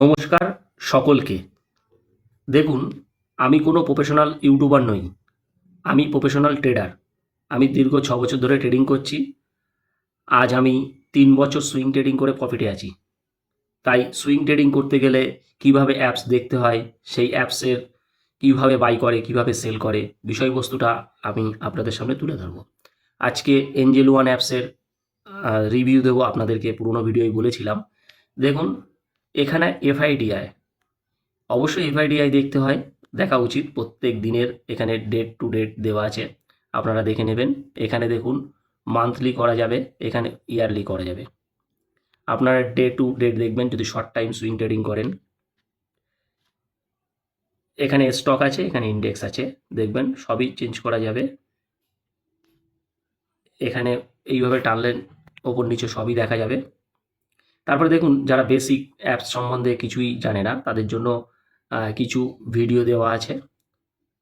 নমস্কার সকলকে। দেখুন, আমি কোনো প্রফেশনাল ইউটিউবার নই। আমি প্রফেশনাল ট্রেডার। আমি দীর্ঘ 6 বছর ধরে ট্রেডিং করছি। আজ আমি 3 বছর সুইং ট্রেডিং করে প্রফিটে আছি। তাই সুইং ট্রেডিং করতে গেলে কিভাবে অ্যাপস দেখতে হয়, সেই অ্যাপসের কিভাবে বাই করে, কিভাবে সেল করে, বিষয়বস্তুটা আমি আপনাদের সামনে তুলে ধরব। আজকে এঞ্জেল ওয়ান অ্যাপসের রিভিউ দেবো আপনাদেরকে। পুরোনো ভিডিওয় বলেছিলাম। দেখুন, এখানে এফআইডিআই, অবশ্যই এফআইডিআই দেখতে হয়, দেখা উচিত। প্রত্যেক দিনের এখানে ডেট টু ডেট দেওয়া আছে, আপনারা দেখে নেবেন। এখানে দেখুন, মান্থলি করা যাবে, এখানে ইয়ারলি করা যাবে। আপনারা ডে টু ডেট দেখবেন যদি শর্ট টাইম সুইং ট্রেডিং করেন। এখানে স্টক আছে, এখানে ইন্ডেক্স আছে, দেখবেন সবই চেঞ্জ করা যাবে। এখানে এইভাবে টানলেন ওপর নিচে সবই দেখা যাবে। তারপরে দেখুন, যারা বেসিক অ্যাপস সম্বন্ধে কিছুই জানে না তাদের জন্য কিছু ভিডিও দেওয়া আছে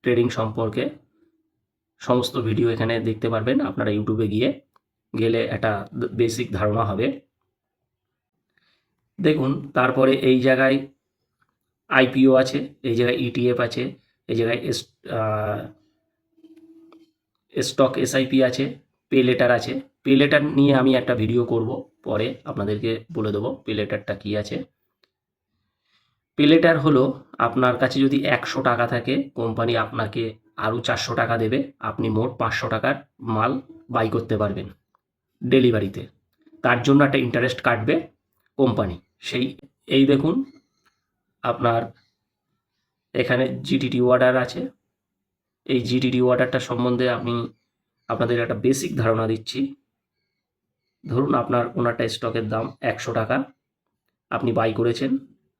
ট্রেডিং সম্পর্কে। সমস্ত ভিডিও এখানে দেখতে পারবেন। আপনারা ইউটিউবে গেলে একটা বেসিক ধারণা হবে। দেখুন, তারপরে এই জায়গায় আইপিও আছে, এই জায়গায় ইটিএফ আছে, এই জায়গায় স্টক এসআইপি আছে, পে লেটার আছে। পে লেটার নিয়ে আমি একটা ভিডিও করব, পরে আপনাদেরকে বলে দেবো পে লেটারটা কী আছে। পে লেটার হলো, আপনার কাছে যদি 100 টাকা থাকে, কোম্পানি আপনাকে আরও 400 টাকা দেবে। আপনি মোট 500 টাকার মাল বাই করতে পারবেন ডেলিভারিতে। তার জন্য একটা ইন্টারেস্ট কাটবে কোম্পানি। এই দেখুন, আপনার এখানে জিটিডি অর্ডার আছে। এই জিটিডি অর্ডারটা সম্বন্ধে আমি আপনাদের একটা বেসিক ধারণা দিচ্ছি। ধরুন, আপনার কোনো একটা স্টকের দাম 100 টাকা, আপনি বাই করেছেন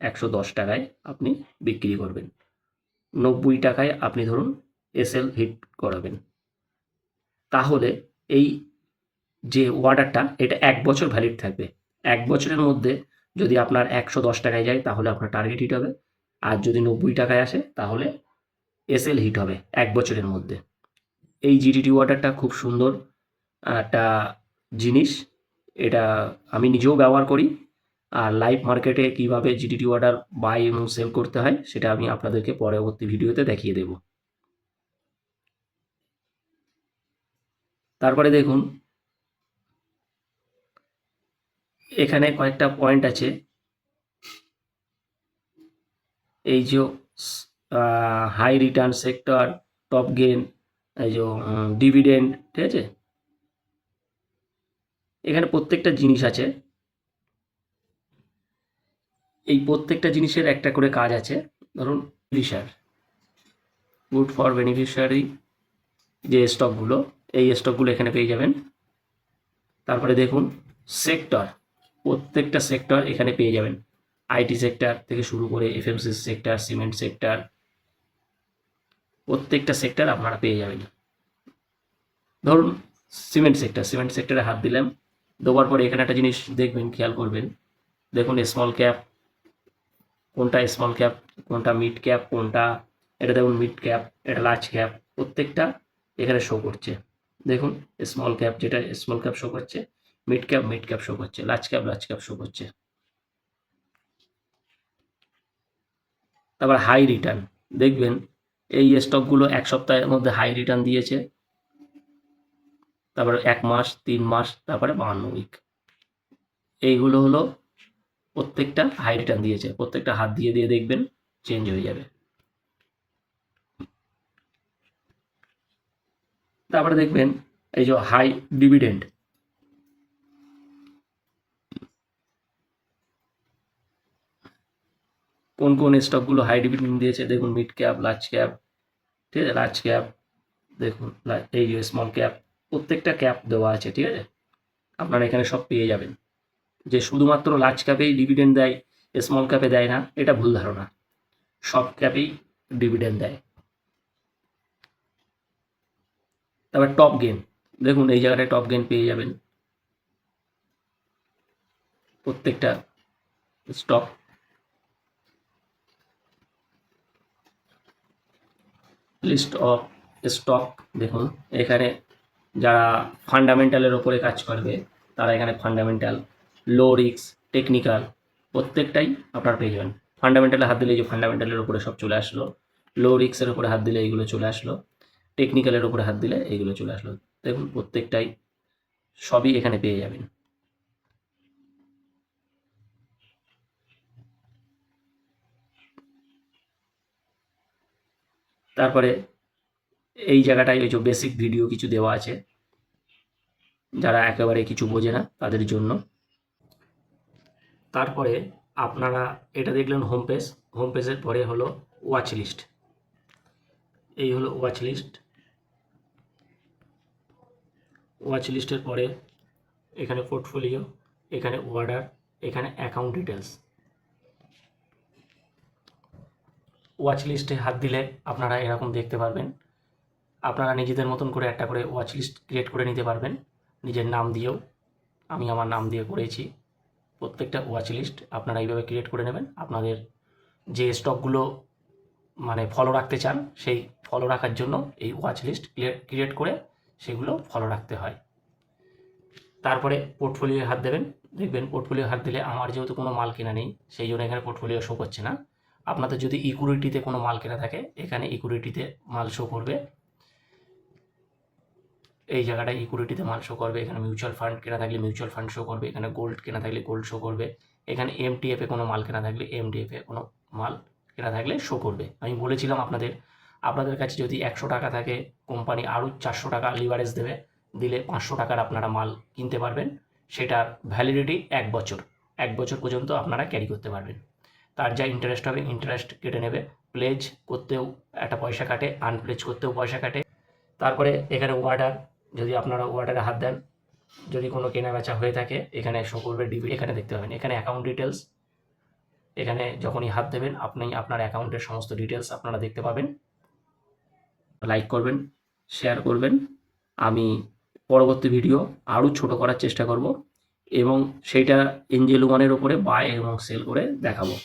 110 টাকায়, আপনি বিক্রি করবেন 90 টাকায়। আপনি ধরুন এসএল হিট করাবেন। তাহলে এই যে অর্ডারটা, এটা 1 বছর ভ্যালিড থাকবে। 1 বছরের মধ্যে যদি আপনার 110 টাকায় যায় তাহলে আপনার টার্গেট হিট হবে, আর যদি 90 টাকায় আসে তাহলে এসএল হিট হবে 1 বছরের মধ্যে। এই জিটিডি অর্ডারটা খুব সুন্দর একটা জিনিস। এটা আমি নিজেও ব্যবহার করি। আর লাইভ মার্কেটে কীভাবে জিটিডি অর্ডার বাই এবং সেল করতে হয় সেটা আমি আপনাদেরকে পরবর্তী ভিডিওতে দেখিয়ে দেব। তারপরে দেখুন, এখানে কয়েকটা পয়েন্ট আছে। এই যে high return sector, top gain, এই যে ডিভিডেন্ড, ঠিক আছে। এখানে প্রত্যেকটা জিনিস আছে। এই প্রত্যেকটা জিনিসের একটা করে কাজ আছে। ধরুন, বেনিফিশিয়ারি, গুড ফর বেনিফিশিয়ারি যে স্টকগুলো, এই স্টকগুলো এখানে পেয়ে যাবেন। তারপরে দেখুন সেক্টর, প্রত্যেকটা সেক্টর এখানে পেয়ে যাবেন। আইটি সেক্টর থেকে শুরু করে এফএমসি সেক্টর, সিমেন্ট সেক্টর, প্রত্যেকটা সেক্টর আপনারা পেয়ে যাবেন। ধরুন সিমেন্ট সেক্টরে হাত দিলাম, দেওয়ার পরে এখানে একটা জিনিস দেখবেন, খেয়াল করবেন। দেখুন স্মল ক্যাপ কোনটা, স্মল ক্যাপ কোনটা, মিড ক্যাপ কোনটা, এটা দেখুন মিড ক্যাপ, এটা লার্জ ক্যাপ, প্রত্যেকটা এখানে শো করছে। দেখুন স্মল ক্যাপ, যেটা স্মল ক্যাপ শো করছে, মিড ক্যাপ শো করছে, লার্জ ক্যাপ শো করছে। তারপর হাই রিটার্ন দেখবেন, এই স্টকগুলো 1 সপ্তাহের মধ্যে হাই রিটার্ন দিয়েছে। তারপরে 1 মাস, 3 মাস, তারপরে 52 উইক। এইগুলো হলো প্রত্যেকটা হাই রিটার্ন দিয়েছে। প্রত্যেকটা হাত দিয়ে দেখবেন চেঞ্জ হয়ে যাবে। তারপরে দেখবেন এই যে হাই ডিভিডেন্ড, কোন কোন স্টকগুলো হাই ডিভিডেন্ড দিয়েছে। দেখুন মিড ক্যাপ, লার্জ ক্যাপ, ঠিক আছে, লার্জ ক্যাপ, দেখুন এই যে স্মল ক্যাপ, প্রত্যেকটা ক্যাপ দেওয়া আছে, ঠিক আছে। আপনারা এখানে সব পেয়ে যাবেন। যে শুধুমাত্র লার্জ ক্যাপেই ডিভিডেন্ড দেয়, স্মল ক্যাপে দেয় না, এটা ভুল ধারণা। সব ক্যাপেই ডিভিডেন্ড দেয়। তারপর টপ গেন, দেখুন এই জায়গাটায় টপ গেন পেয়ে যাবেন প্রত্যেকটা স্টক। লিস্ট অফ স্টক, দেখুন এখানে যারা ফান্ডামেন্টালের ওপরে কাজ করবে তারা এখানে ফান্ডামেন্টাল, লো রিস্ক, টেকনিক্যাল, প্রত্যেকটাই আপনারা পেয়ে যাবেন। ফান্ডামেন্টালে হাত দিলে এই যে ফান্ডামেন্টালের উপরে সব চলে আসলো, লো রিক্সের উপরে হাত দিলে এইগুলো চলে আসলো, টেকনিক্যালের উপরে হাত দিলে এইগুলো চলে আসলো। দেখুন প্রত্যেকটাই সবই এখানে পেয়ে যাবেন। তারপরে এই জায়গাটায় ওই যে বেসিক ভিডিও কিছু দেওয়া আছে, যারা একেবারে কিছু বোঝে না তাদের জন্য। তারপরে আপনারা এটা দেখলেন হোম পেজ, হোম পেজের পরে হলো ওয়াচ লিস্ট। এই হলো ওয়াচ লিস্ট। ওয়াচ লিস্টের পরে এখানে পোর্টফোলিও, এখানে অর্ডার, এখানে অ্যাকাউন্ট ডিটেলস। ওয়াচ লিস্টে হাত দিলে আপনারা এরকম দেখতে পারবেন। আপনারা নিজেদের মতন করে একটা করে ওয়াচ লিস্ট ক্রিয়েট করে নিতে পারবেন নিজের নাম দিয়েও। আমি আমার নাম দিয়ে করেছি। প্রত্যেকটা ওয়াচ লিস্ট আপনারা এইভাবে ক্রিয়েট করে নেবেন। আপনাদের যে স্টকগুলো মানে ফলো রাখতে চান সেই ফলো রাখার জন্য এই ওয়াচ লিস্ট ক্রিয়েট করে সেগুলো ফলো রাখতে হয়। তারপরে পোর্টফোলিও হাত দেবেন। দেখবেন পোর্টফোলিও হাত দিলে আমার যেহেতু কোনো মাল কেনা নেই সেই জন্য এখানে পোর্টফোলিও শো করছে না। আপনাদের যদি ইকুইটিতে কোনো মাল কেনা থাকে এখানে ইকুইটিতে মাল শো করবে। এই জায়গাটায় ইকুইটিতে মাল শো করবে। এখানে মিউচুয়াল ফান্ড কেনা থাকলে মিউচুয়াল ফান্ড শো করবে। এখানে গোল্ড কেনা থাকলে গোল্ড শো করবে। এখানে এমটিএফে কোনো মাল কেনা থাকলে এমটিএফে কোনো মাল কেনা থাকলে শো করবে। আমি বলেছিলাম আপনাদের কাছে যদি 100 টাকা থাকে কোম্পানি আরও 400 টাকা লিভারেজ দেবে, দিলে 500 টাকার আপনারা মাল কিনতে পারবেন। সেটার ভ্যালিডিটি 1 বছর। 1 বছর পর্যন্ত আপনারা ক্যারি করতে পারবেন। তার যা ইন্টারেস্ট হবে ইন্টারেস্ট কেটে নেবে। প্লেজ করতেও একটা পয়সা কাটে, আনপ্লেজ করতেও পয়সা কাটে। তারপরে এখানে অর্ডার, যদি আপনারা অর্ডারে হাত দেন, যদি কোনো কেনা বেচা হয়ে থাকে এখানে শো করবে ডিবি, এখানে দেখতে পাবেন। এখানে অ্যাকাউন্ট ডিটেলস, এখানে যখনই হাত দেবেন আপনি আপনার অ্যাকাউন্টের সমস্ত ডিটেলস আপনারা দেখতে পাবেন। লাইক করবেন, শেয়ার করবেন। আমি পরবর্তী ভিডিও আরও ছোট করার চেষ্টা করব এবং সেইটা এঞ্জেল ওয়ানের ওপরে বাই এবং সেল করে দেখাবো।